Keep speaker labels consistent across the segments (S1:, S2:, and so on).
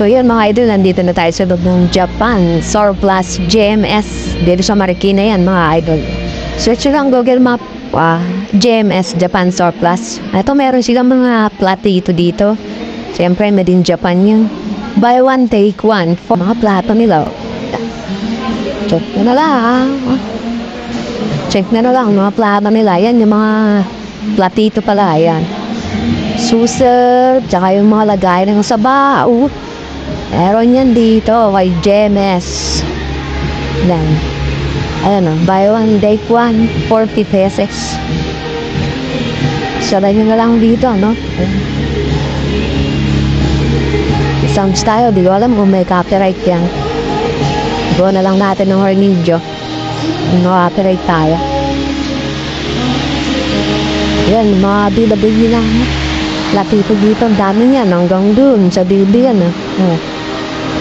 S1: So yun mga idol, nandito na tayo sa loob ng Japan Surplus GMS. Dito sa Marikina yan mga idol. Search lang Google Map, GMS Japan Surplus. Ito meron silang mga platito dito. Siyempre made in Japan yun. Buy one take one for mga plato nila. Check na lang. Check na lang mga plato nila. Yan yung mga platito pala. Yan. Suser, tsaka yung mga lagay ng sabaw. Meron yan dito kay GMS. Yan. Ayan o, buy one, take one, 40 pesos. Saray nyo na lang dito, no? Sounds tayo, di ko alam kung may copyright yan. Go na lang natin ng hornillo. Copyright tayo. Yan, mga bilabili lang. Latito dito, ang dami niyan, hanggang dun, sa bilbi yan,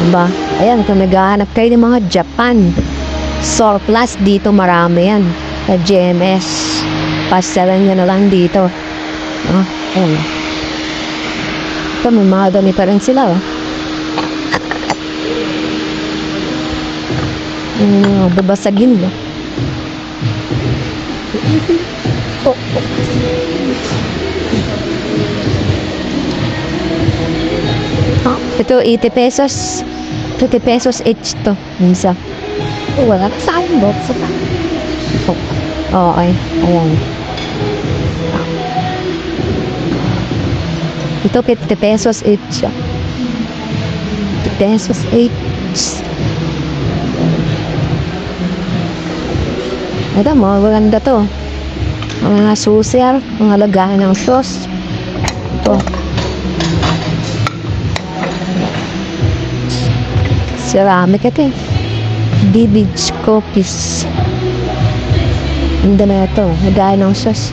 S1: diba? Ayan, kung naghahanap kayo ng mga Japan Surplus, dito marami yan. Sa GMS. Pasalan nyo na lang dito. Ayan. Ito, may mga dami pa rin sila, babasagin ba? Ito, 80 pesos. 50 pesos each to. Minsa. Wala ka sa akin, box. Okay. Ayan. Ito, 50 pesos each. 50 pesos each. Ito, maganda to. Mga suser, mga lagahan ng sauce. Ito. Ceramic ito Bibig copies. Hindi na ito. Nagaya ng sauce.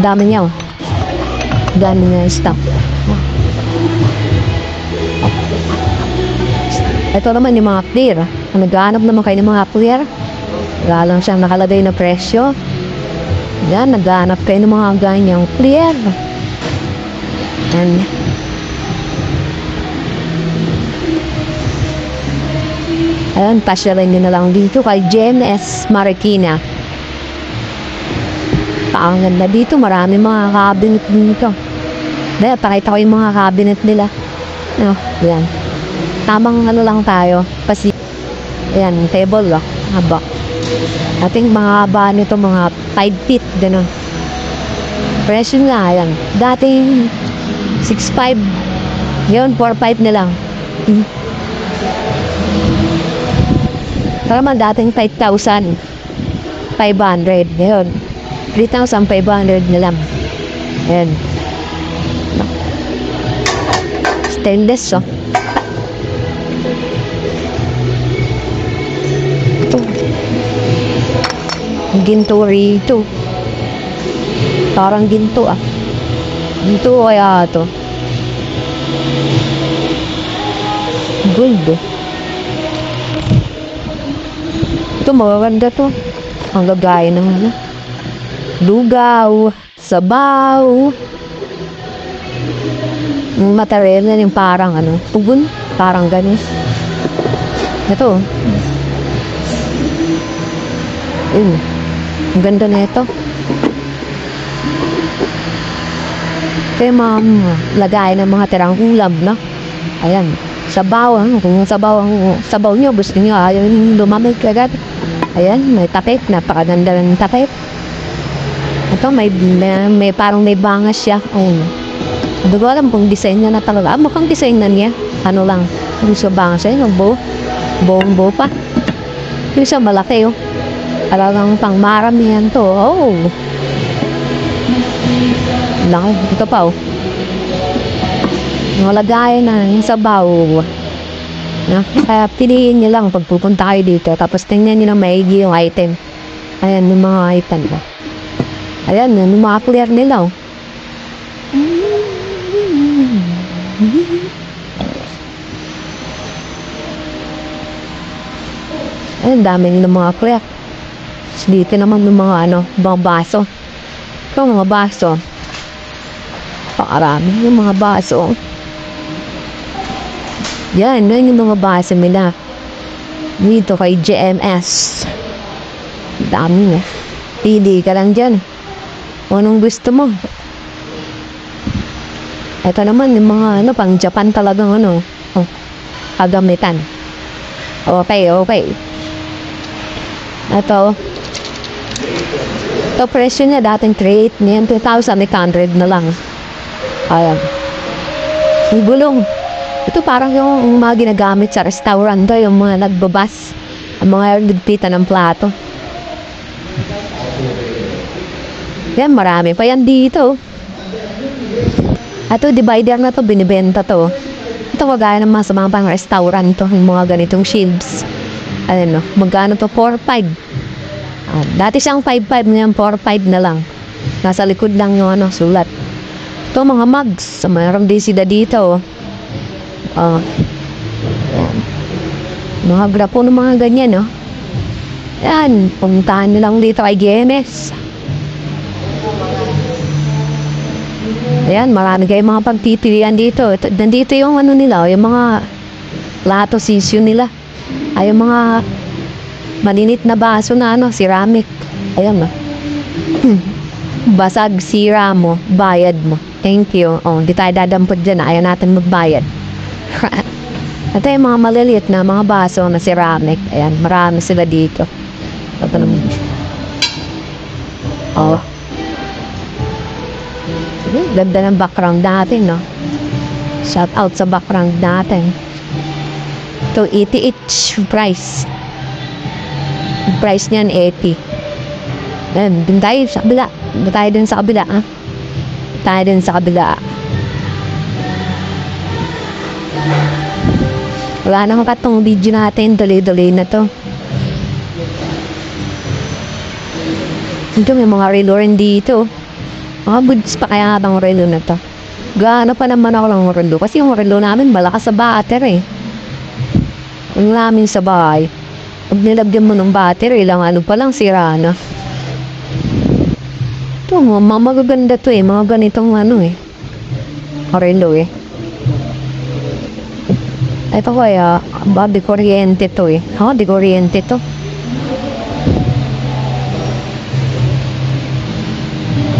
S1: Dami niya. Dami niya yung stock. Ito naman yung mga clear. Naghanap naman kayo ng mga clear. Wala lang siyang nakalagay na presyo. Yan, naghanap kayo ng mga ganyang clear. And ayan, pasyalan nyo na lang dito kay GMS Marikina. Ang ganda dito, marami mga cabinet dito. Dahil, pakita ko yung mga cabinet nila. Ayan. Tamang lang tayo. Ayan, table, haba. Ating mga haba nito, mga 5 feet, gano'n. Presyo nga, ayan. Dating 6.5. Yun, 4.5 na lang. Para man dating 5,500. Ngayon, 3,500 na lang. Ayan. Stainless, Ito. Ginto rito. Parang ginto, Ginto kaya ito. Gold, Ito, magaganda to. Ang lagay ng lugaw, sabaw. Material na yung parang pugon. Parang ganun. Ito. Ang ganda na ito. Kaya lagay ng mga tirang ulam, Ayan. Sabaw, kung sabaw nyo, gusto nyo, ayaw yung lumamig agad. Ayan, may tapet, napakaganda ng tapet. Ito, may parang may bangas siya. Hindi ko alam kung design niya na talaga. Mukhang design na niya. Ano lang, yung sa bangas siya, buong pa. Yung sa malaki, Talagang pang maramihan to, Laki, ito pa, Nalagay na yung sabaw. Kaya piliin nyo lang pag pupunta kayo dito. Tapos tingnan nyo na maigi yung item. Ayan, yung mga item. Ayan, yung mga clear nila. Ayan, dami nila mga clear. Dito naman yung mga mga baso. Ito, mga baso. Pakarami yung mga baso. Yan yung mga base nila. Dito kay GMS. Dami na. Pili ka lang dyan. Anong gusto mo? Ito naman yung mga pang Japan talagang kagamitan. Okay. Ito presyo niya dating 3,800 niyan, 2,800 na lang. Ayan. May gulong. Ito parang yung mga ginagamit sa restaurant to, yung mga nagbabas, ang mga nagpita ng plato. Yan, marami pa yan dito. Ito, divider na to, binibenta to. Ito, kagaya naman sa mga pang restaurant to, yung mga ganitong shields. Ano, magkano to? 4,500. Dati siyang 5,500, ngayon 4,500 na lang. Nasa likod lang yung sulat. Ito, mga mugs. Mayroon din sila dito. Mga grapo ng mga ganyan, Yan, puntahan nyo lang dito kay GMS. Ayan, marami kayong mga pagpipilian dito. Nandito yung nila, yung mga plato sisyo nila. Ay, yung mga malinit na baso na ceramic. Ayan, basag, sira mo, bayad mo. Thank you. Di tayo dadampot dyan. Ayaw natin magbayad. Ito yung mga maliliit na mga baso na ceramic. Ayan, marami sila dito. Ito naman. Ganda ng background natin, Shout out sa background natin. Ito, 80 each price. Price niyan 80. Ayan, dun tayo sa kabila. Tayo din sa kabila. Wala na katong video natin. Dali-dali na to. Ito, may mga relo rin dito. Mga buds pa kaya ang relo na to. Gaano pa naman ako ng relo. Kasi yung relo namin malakas sa battery. Yung namin sa bahay. Pag nilagyan mo ng battery, ilang pa lang sira na. Ito, mga magaganda to mga ganitong relo Ito kaya, di kuryente to di kuryente to.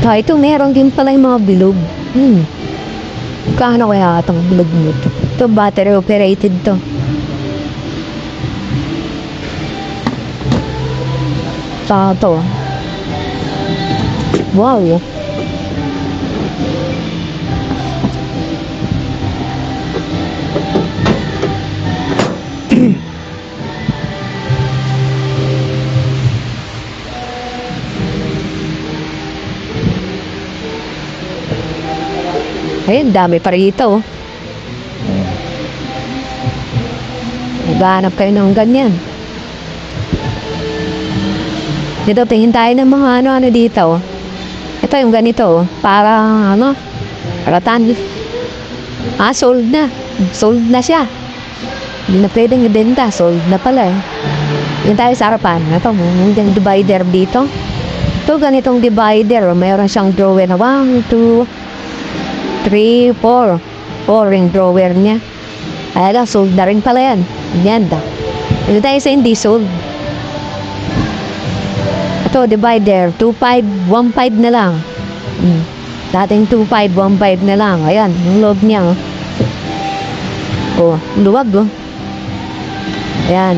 S1: Ito, meron din pala yung mga bilog. Kano kaya itong bilog mo to? Ito, battery operated to. Ito. Wow. Ayun, dami pa rito. Maghanap kayo ng ganyan. Dito, tingin tayo ng mga ano dito. Ito yung ganito. Parang ratan. Sold na. Sold na siya. Hindi na pwedeng ibenta. Sold na pala Yan tayo sa harapan. Ito, yung divider dito. Ito, ganitong divider. Mayroon siyang drawer na 1, 2, 3, 4. 4 yung drawer niya. Ayan, sold na rin pala yan. Yan daw. Ito tayo sa hindi sold. Ito, divider. 2,500, 1,500 na lang. Dating 2,500, 1,500 na lang. Ayan, yung loob niya. Luwag. Ayan.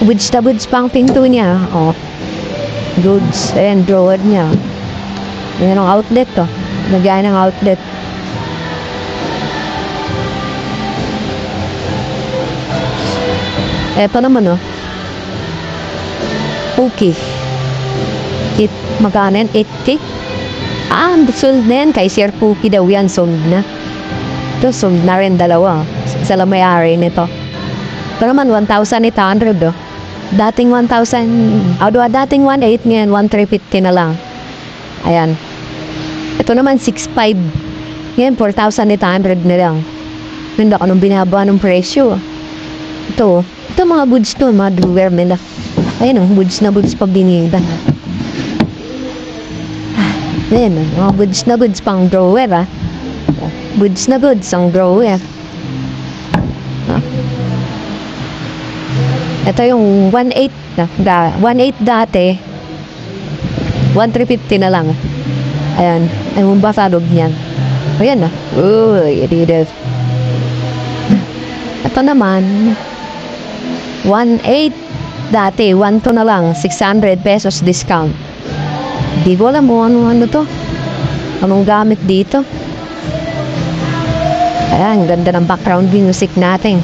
S1: Goods na goods pang pinto niya. Goods. Ayan, drawer niya. Ayan ang outlet to. Lagyan ng outlet. Eto naman Okay. Magkano yan? 80? Sold na yan. Kay Sir Pookie daw yan. Sold na. Ito, sold na rin dalawa. Sa may-ari nito. Ito naman, 1,800 Dating 1,000. Dating 1,800 ngayon, 1,350 na lang. Ayan. Ito naman, 6,500. Ngayon, 4,800 na lang. Hindi ako nung binaba ng presyo. Ito mga goods to, mga drawer nila. Ayan goods na goods pa binida. Ayan mga goods na goods pang drawer Goods na goods ang drawer. Ah. Ito yung 1.8 na. 1.8 dati. 1.350 na lang. Ayan. Ay, basa loob niyan. Ayan na. Uy, edit. Ito naman. 1.8 dati. 1.2 na lang. 600 pesos discount. Di ko alam mo ano to. Anong gamit dito. Ayan, ganda ng background music natin.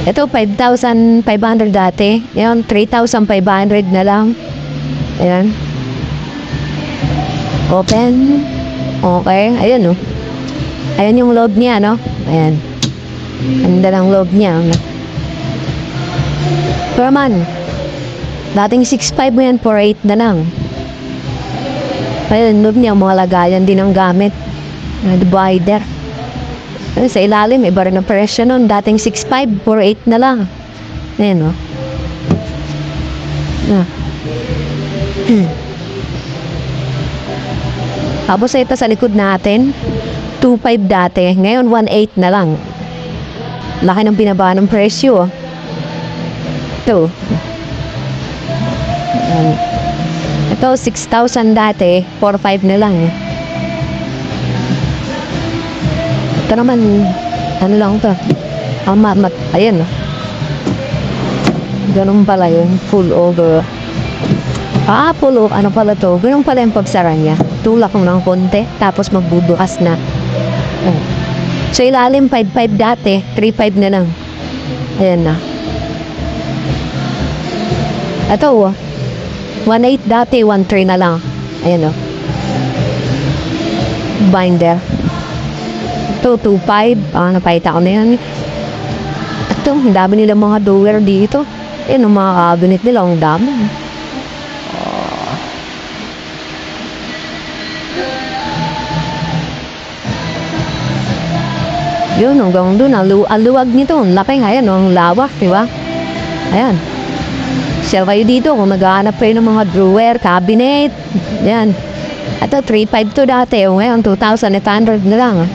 S1: Ito, 5,500 dati. Ayan, 3,500 na lang. Ayan. Open. Okay. Ayan, oh. Ayan yung loob niya, no? Ayan. Ganda ng loob niya. Per man. Dating 6,500 mo yan, 4,800 na lang. Ayan, loob niya, mga lagayan din ng gamit. Divider. Sa ilalim, iba rin ang presyo nun. Dating 6,500, 4,800 na lang. Ayan, o. Tapos ito sa likod natin, 2,500 dati. Ngayon, 1,800 na lang. Laki ng binaba ng presyo. Ito. Ito, 6,000 dati. 4,500 na lang. Ito naman, ano lang ito. Ayan. Ganun pala yun. Full over. Full over. Ano pala to? Ganun pala yung pagsara niya. Tulak mo ng konti. Tapos magbubukas na. So, ilalim 5,500 dati. 3,500 na lang. Ayan na. Ito, 1,800 dati. 1,300 na lang. Ayan o. Binder. Ito, 2,500. Napahita ko na yan. Ito, ang dami nila mga drawer dito. Yan, ang mga cabinet nila. Ang dami. Yun, hanggang doon. Ang luwag nito. Ang laki nga yan. Ang lawak, di ba? Ayan. Share kayo dito kung naghahanap kayo ng mga drawer, cabinet. Yan. Ito, 3,500 to dati. Ngayon, 2,800 na lang.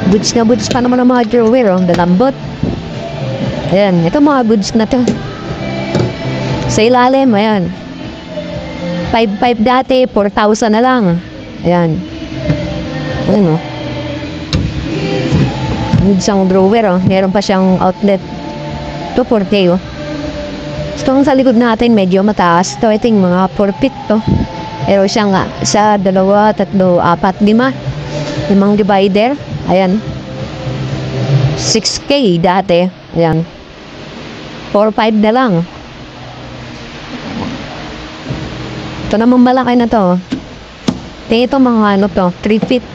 S1: Goods na goods pa naman ang mga drawer. Dalambot. Ayan. Ito mga goods na to. Sa ilalim, ayan. 5,500 dati. 4,000 na lang. Ayan. Ayan, goods ang drawer, meron pa siyang outlet. Ito, 4K, Itong sa likod natin, medyo mataas. Ito, yung mga 4 feet, Pero siya nga, sa 2, 3, 4, 5. 5 divider. Ayan. 6K dati. Ayan. 4,500 na lang. Ito naman malaki na to. Ito mga ano to, 3 feet.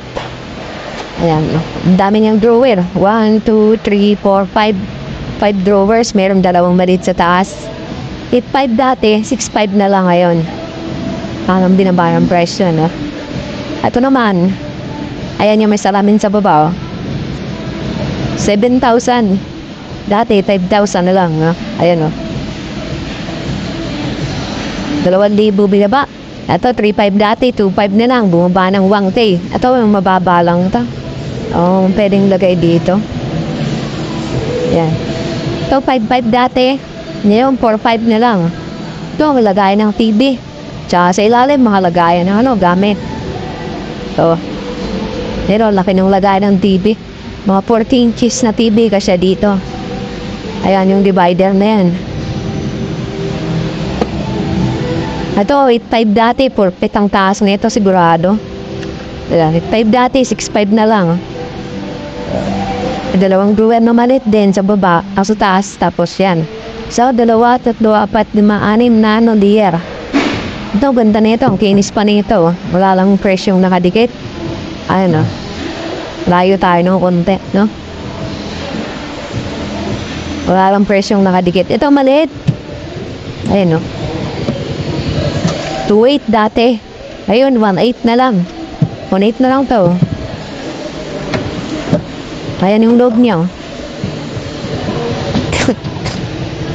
S1: Ayan. Ang dami niyang drawer. 1, 2, 3, 4, 5. 5 drawers. Meron 2 maliit sa taas. 8,500 dati. 6,500 na lang ngayon. Parang binaba ng presyo, no? Ito naman. Ayan yung may salamin sa baba, 7,000. Dati, 5,000 na lang, Ayan, 2,000 binaba. Ito, 3,500 dati. 2,500 na lang. Bumaba ng 1K. Ito, yung mababa lang ito. Pwedeng lagay dito. Yan. Ito, 5,500 dati. Ngayon, 4,500 na lang. Ito, malagay ng TV. Tsaka sa ilalim, makalagay ng gamit. Ito. Pero, laki ng lagay ng TV. Mga 14 inches na TV kasi dito. Ayan, yung divider na yan. Ito, 8,500 dati. 4 ang taas nito, sigurado. 8,500 dati, 6,500 na lang. 2 drawer na malit din sa baba. Sa taas, tapos yan. So, 2, 3, 4, 5, 6 na layer. Ito, ganda nito. Ang kinis pa nito. Wala lang presyong nakadikit. Ayun, layo tayo ng konti, no? Wala lang presyong nakadikit. Ito, maliit. Ayun, 2,800 dati. Ayun, 1,800 na lang. 1,800 na lang to. Ayan yung loob niya,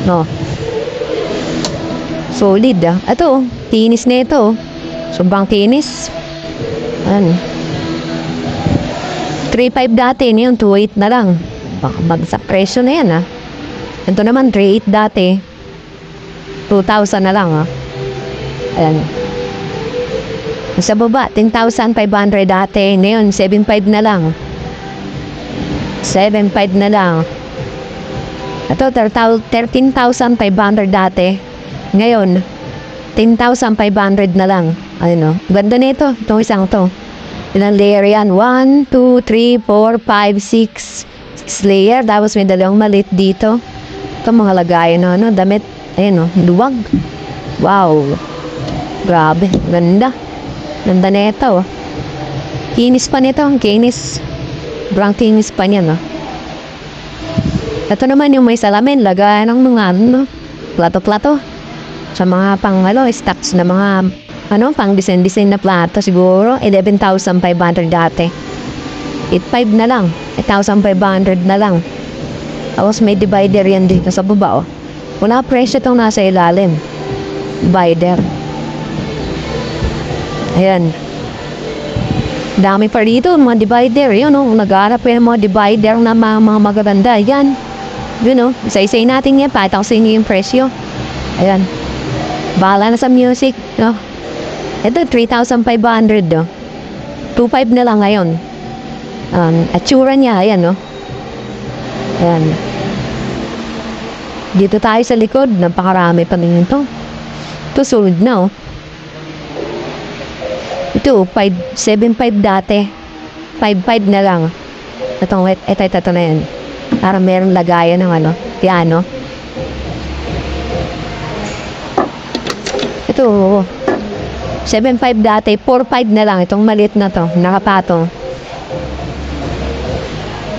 S1: no? Solid, Ito, kinis na ito. Sobrang kinis. Ayan. 3,500 dati. Ngayon, 2,800 na lang. Baka bagsak presyo na yan, Ito naman, 3.8 dati. 2,000 na lang, Ayan. Sa baba, 10,500 dati. Ngayon, 7,500 na lang. 7,500 na lang. Ito, 13,500 dati. Ngayon, 10,500 na lang. Ano, ganda nito. Itong isang to. Ilang layer yan? 1, 2, 3, 4, 5, 6. 6 layer. Tapos may dalawang malit dito. Ito mga lagayan, damit. Ayan, luwag. Wow. Grabe. Ganda. Ganda nito. Kinis pa nito. Kinis. Brang kinis pa niya, Ito naman yung may salamin. Lagayan ng mga, plato-plato. Sa mga pang, stocks na mga, pang design na plato. Siguro, 11,500 dati. 8,500 na lang. 8,500 na lang. Tapos may divider yan dito sa baba, Wala presyo itong nasa ilalim. Divider. Ayan. Dami pa rito, mga divider. Yun, nag-aarap yung mga divider na mga magaganda. Yan. Yun, isa-isay natin yan. Pakita ko sa inyo yung presyo. Ayan. Bahala na sa music, Ito, 3,500, 2,500 na lang ngayon. Atsura niya, ayan, Ayan. Dito tayo sa likod. Napakarami pa rin ito. Ito, sold na, Ito, 7,500 dati. 5,500 na lang. Ito na yan. Para merong lagayan ng piano. Ito, 7,500 dati. 4,500 na lang. Itong maliit na to. Nakapatong.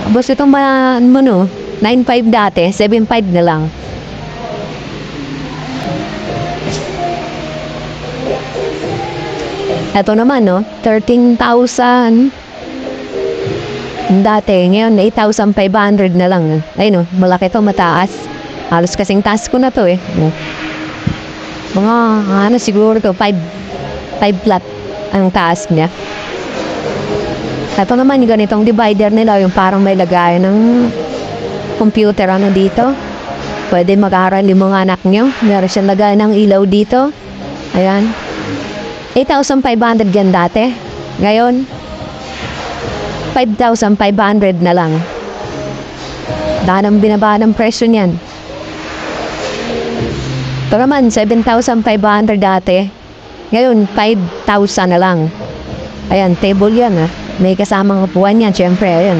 S1: Tapos itong 9,500 dati. 7,500 na lang. Ito naman, 13,000 dati. Ngayon, 8,500 na lang. Ayun, malaki to, mataas. Halos kasing taas ko na to, Mga, siguro to, 5 flat ang taas niya. Ito naman, yung ganitong divider nila, yung parang may lagayan ng computer, dito. Pwede mag-aaral yung mga anak nyo. Meron siyang lagayan ng ilaw dito. Ayan. 8,500 yan dati. Ngayon, 5,500 na lang. Dahil binaba ng presyo niyan. Ito naman, 7,500 dati. Ngayon, 5,000 na lang. Ayan, table yan, May kasamang upuan yan, syempre, ayan,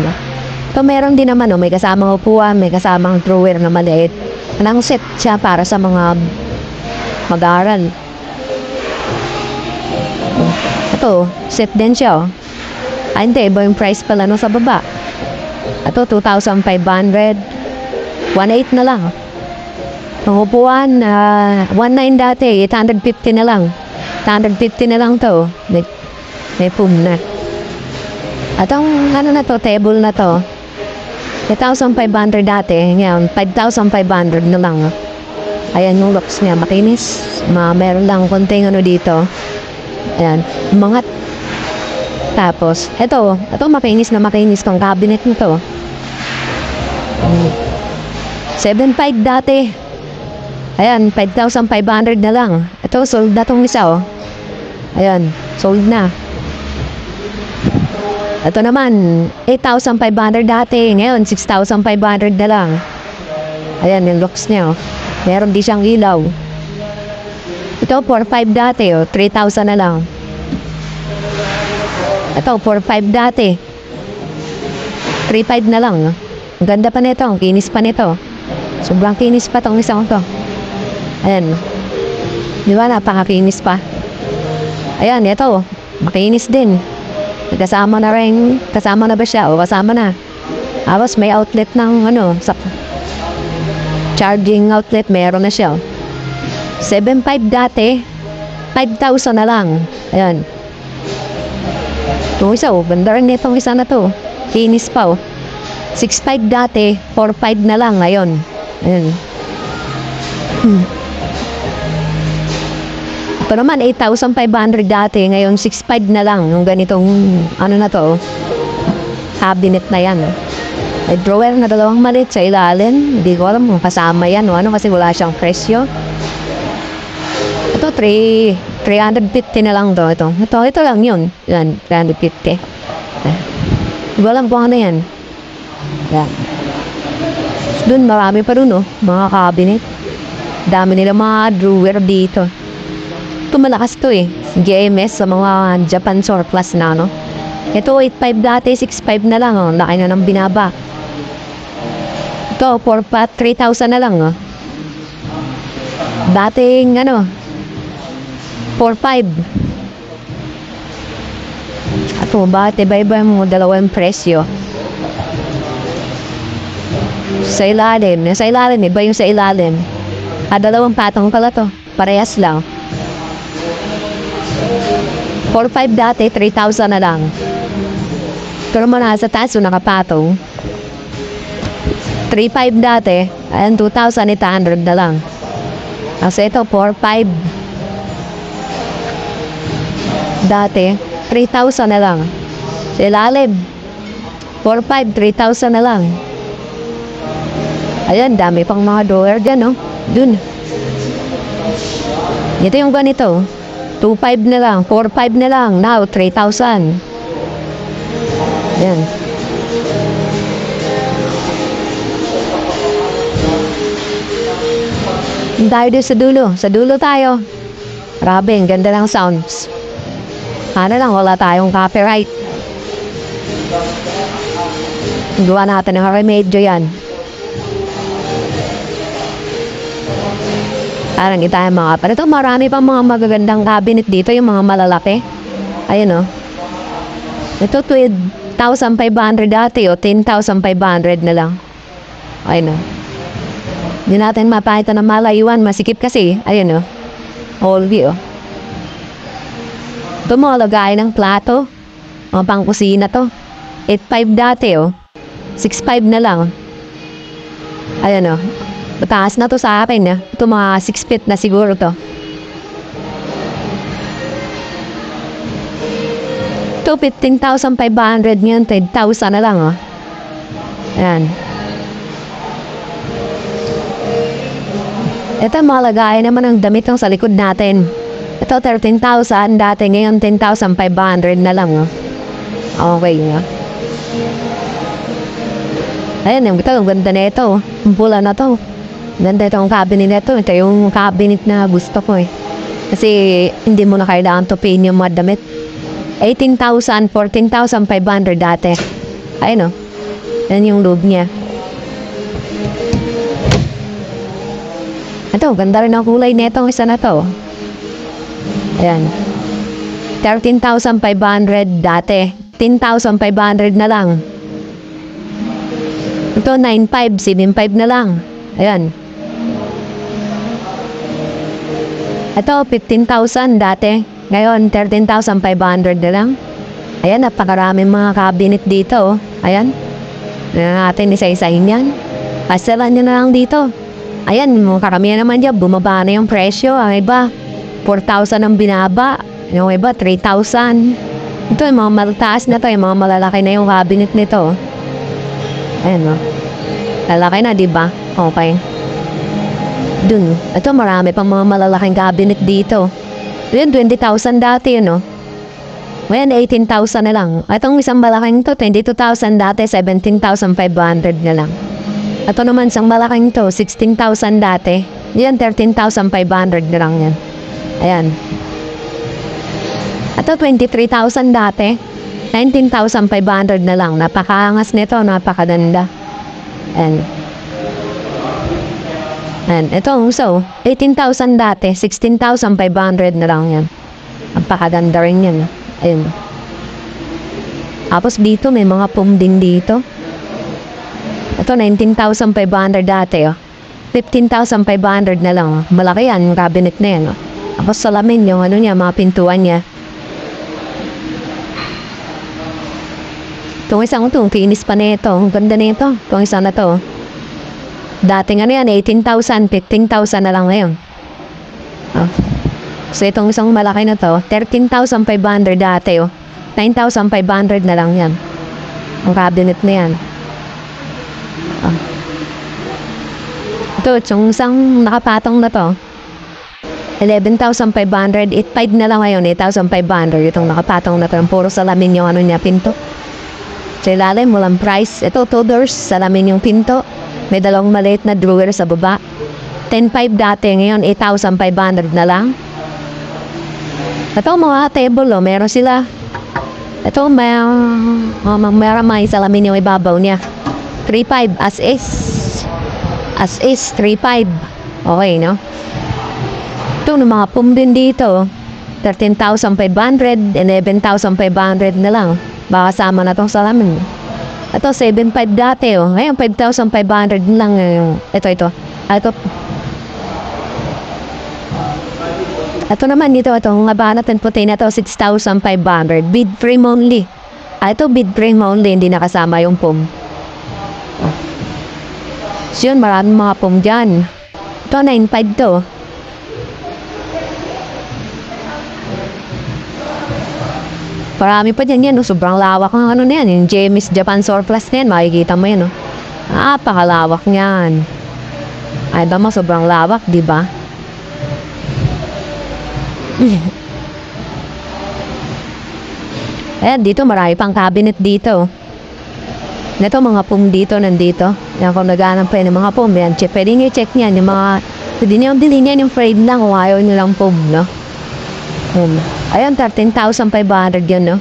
S1: Ito meron din naman, may kasamang upuan, may kasamang drawer na maliit. Anong set siya para sa mga mag-aaral. Ito, set din siya, hindi, iba yung price pala sa baba. Ito, 2,500. 1,800 na lang. Ang upuan, 1,900 dati, 850 na lang. 850 na lang to. May pum na. At ang na to, table na to, 8,500 dati. Ngayon, 5,500 na lang. Ayan yung looks niya, makinis. Meron lang konting dito. Ayan, umangat. Tapos, ito makinis na makinis tong cabinet nito. 7,500 dati. Ayan, 5,500 na lang. Ito, sold na tong isa, Ayan, sold na. Ito naman, 8,500 dati. Ngayon, 6,500 na lang. Ayan, yung looks niya, Meron di siyang ilaw. Ito, 4,500 dati, 3,000 na lang. Ito, 4,500 dati. 3,500 na lang. Ang ganda pa nito, ang kinis pa nito. Sobrang kinis pa tong isang to. Ayan. Di ba, napakakinis pa. Ayan, ito, makinis din. Kasama na ba siya? O, kasama na. Tapos may outlet ng sa charging outlet, meron na siya. 7,500 dati, 5,000 na lang. Ayan. Itong isa, ganda rin itong isa na to. Kinis pa, 6,500 dati, 4,500 na lang ngayon. Ayan. Ito naman, 8,500 dati, ngayon 6,500 na lang. Yung ganitong, na to, cabinet na yan. May drawer na dalawang maliit sa ilalim. Hindi ko alam kung kasama yan o ano kasi wala siyang presyo. Ito, 350 na lang to. Ito lang yun. Yan, 350. Hindi ko alam kung ano yan. Yan. Doon, marami pa dun, mga cabinet. Dami nila mga drawer dito. Ito, malakas to GMS sa mga Japan surplus na, no? Ito, 8.5 dati, 6.5 na lang, laki na ng binaba. Ito, 3,000 na lang, Dating, 4.5. Ato, bakit iba-iba mo dalawang presyo? Sa ilalim, iba yung sa ilalim. Dalawang patong pala to. Parehas lang. 4.5 dati, 3,000 na lang. Pero muna sa taas yung nakapatong. 3.5 dati, ayan 2,800 na lang. Kasi ito, 4.5. Dati, 3,000 na lang. Sa ilalim, 4.5, 3,000 na lang. Ayan, dami pang mga drawer dyan, Dun. Ito yung ganito. 2.5 na lang, 4.5 na lang. Now, 3,000. Ayan. Tayo din sa dulo. Sa dulo tayo. Grabe, ang ganda ng sounds. Ano lang, wala tayong copyright. Gawa natin ng remedyo yan. Parang hindi tayo makapal. Ito, marami pang mga magagandang cabinet dito, yung mga malalaki. Ayun, Ito, 12,500 dati, 10,500 na lang. Ayun, Hindi natin mapahita ng malayuan. Masikip kasi. Ayun, All view, Ito, mga lagay ng plato. Mga pangkusina to. 8.5 dati, 6.5 na lang. Ayun, Mataas na to sa akin, Ito mga 6 feet na siguro to. Ito 15,500 ngayon, 10,000 na lang, Ayan. Ito malagay naman ang damit ng sa likod natin. Ito 13,000 dati, ngayon 10,500 na lang, Okay, Ayan, yung ganda na ito, Ang pula na to. Ganda itong cabinet na ito. Ito yung cabinet na gusto ko Kasi hindi mo na kailangan tupin yung mga damit. 18,000, 14,500 dati. Ayun Yan yung loob niya. Ito, ganda rin ang kulay na itong isa na to. Ayan. 13,500 dati. 10,500 na lang. Ito, 9.5, 7.5 na lang. Ayan. Ito, 15,000 dati. Ngayon, 13,500 na lang. Ayan, napakaraming mga cabinet dito. Ayan. Ayan natin, isa-isahin yan. Pasalan nyo na lang dito. Ayan, karamihan naman dyan. Bumaba na yung presyo. Ang iba, 4,000 ang binaba. Yung iba, 3,000. Ito, yung mga malataas na to. Yung mga malalaki na yung cabinet nito. Ayan, lalaki na, diba? Okay. Dun. Ito, marami pang mga malalaking cabinet dito. Yun, 20,000 dati, Ngayon, 18,000 na lang. Itong isang malaking to, 22,000 dati, 17,500 na lang. Ito naman, isang malaking to, 16,000 dati. Yan, 13,500 na lang yan. Ayan. Ito, 23,000 dati. 19,500 na lang. Napakaangas nito, napakaganda. Ayan. Ayan. Ito, so, 18,000 dati, 16,500 na lang yan. Napakaganda rin yan. Ayan. Tapos dito, may mga pumding dito. Ito, 19,500 dati, 15,500 na lang. Malaki yan, yung cabinet na yan. Tapos salamin, yung niya, mga pintuan niya. Itong isang ito, kinis pa nito. Ang ganda nito. Itong isang na to. Dating yan, 18,000, 15,000 na lang ngayon. So itong isang malaki na to, 13,500 dati, 9,500 na lang yan. Ang cabinet na yan. Ito, yung isang nakapatong na to. 11,500. 8,500 na lang ngayon. 8,500. Itong nakapatong na to. Puro salamin yung ano niya, pinto. Sa ilalim, walang price. Ito, 2 doors. Salamin yung pinto. May dalawang maliit na drawer sa baba. 10,500 dati. Ngayon, 8,500 na lang. Ito, mga table, oh. Meron sila. Ito, may salamin yung ibabaw niya. 3,500 as is. As is, 3,500. Okay, no? Ito, ng mga pum din dito. 13,500, 11,500 na lang. Baka sama na itong salamin. Ito, 7,500 dati, oh. Ngayon, 5,500 lang. Ito. Ito naman dito, itong banat and puti na ito, 6,500. Bid frame only. Ito, bid frame only, hindi nakasama yung pum. So yun, maraming mga pum dyan. Ito, 9,500 to. Marami pa dyan yan, no? Sobrang lawak ng ano na yan. Yung JMS Japan Surplus na yan, makikita mo yan, no? Napakalawak niyan. Ay ba mo, sobrang lawak, di ba? Ayan, dito marami pang cabinet dito. Ito, mga pum dito, nandito. Yan, kung naghanap pa yun, mga pum, yan. Pwede nyo check niyan, yung mga, pwede nyo bilhin yan, yung frame lang, kung ayaw nyo lang pum, no? Ayan, 13,500 yun, no?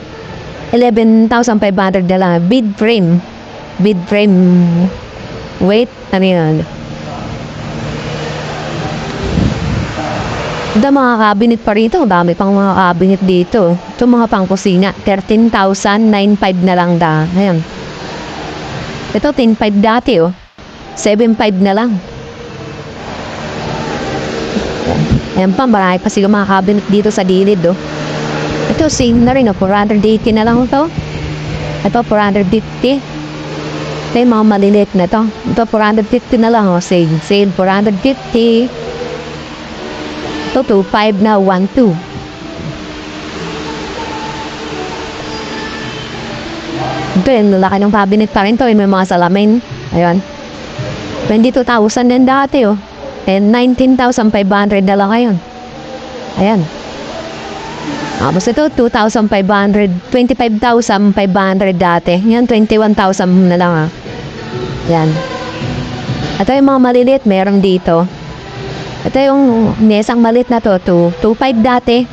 S1: 11,500 na lang. Bid frame. Bid frame. Wait, ano yun? Ito, mga cabinet pa rito. Dami pang mga cabinet dito. Ito, mga pang kusina. 13,950 na lang da. Ayan. Ito, 10,500 dati, oh. 7,500 na lang. Ayan pa, marami pa siguro mga cabinet dito sa dilid, oh. Ito, same na rin, oh. 480 na lang ito. Ito, 450. Ito yung mga maliliit na ito. Ito, 450 na lang, oh. Sale, 450. Ito, 2,500 na, 1,200. Ito, yung laki ng cabinet pa rin ito. May mga salamin. Ayan. 22,000 din dati, oh. And 19,500 na lang ngayon. Ayan. Tapos ito, 2,500, 25,500 dati. Yan, 21,000 na lang, ah. Yan. Ito yung mga maliliit, meron dito. Ito yung nesang maliit na to, 2,500 dati.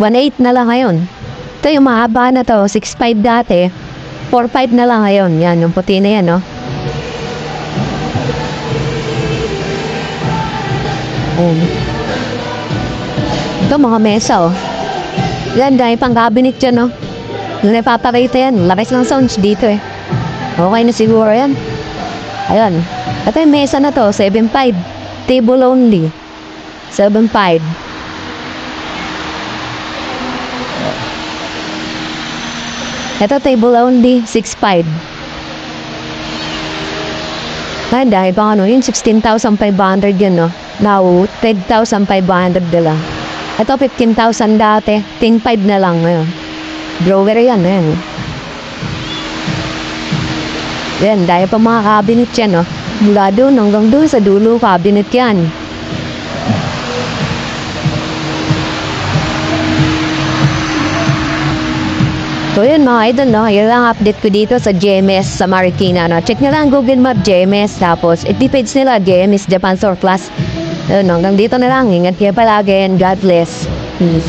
S1: 1,800 na lang ngayon. Ito yung mahaba na to, 6,500 dati. 4,500 na lang ngayon. Yan, yung puti na yan, no? Ito, mga mesa, oh. Yan, dahil pang cabinet dyan, no? Yung napapakita yan. Lakas ng sounds dito, eh. Okay na siguro yan. Ayan. Ito yung mesa na to, 7,500. Table only. 7,500. Ito, table only, 6,500. Ay, dahil pang ano, yung 16,500 yun, no? Now, 10,500 na lang. Ito, 15,000 dati. 10,500 na lang ngayon. Drawer yan, yan. Yan, dahil pa mga cabinet yan, no? Mula doon hanggang doon sa dulo, cabinet yan. So yun mga idol, no? Yun lang update ko dito sa JMS sa Marikina, no? Check nyo lang Google Map JMS, tapos FB page nila JMS Japan Surplus. Hanggang dito na lang. Ingat kayo palagi and God bless. Peace.